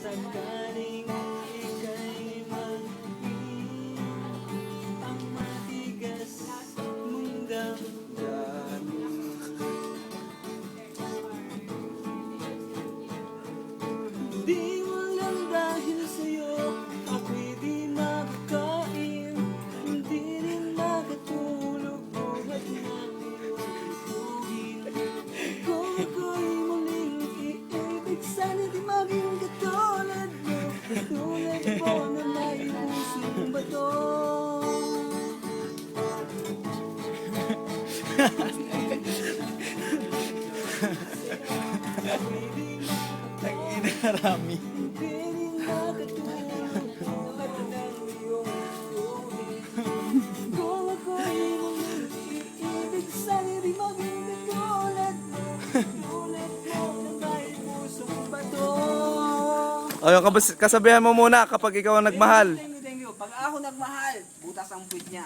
sakaling ika'y maging ang matigas mong damdamin. Di mo lang dahil sa'yo ako'y di makakain, hindi rin makatulog buhat na iuuhin. Kung ako'y muling iibig, sana di maging katulad mo, katulad ko na may pusong bato. Rami. Hindi rin makatulog buhat ng iyong iuuhin. Kung ako'y muling iibig, sana di maging katulad mo, katulad ko na may pusong bato. O, yung kasabihan mo muna kapag ikaw ang nagmahal. Thank you. Pag ako nagmahal, butas ang puwit niya.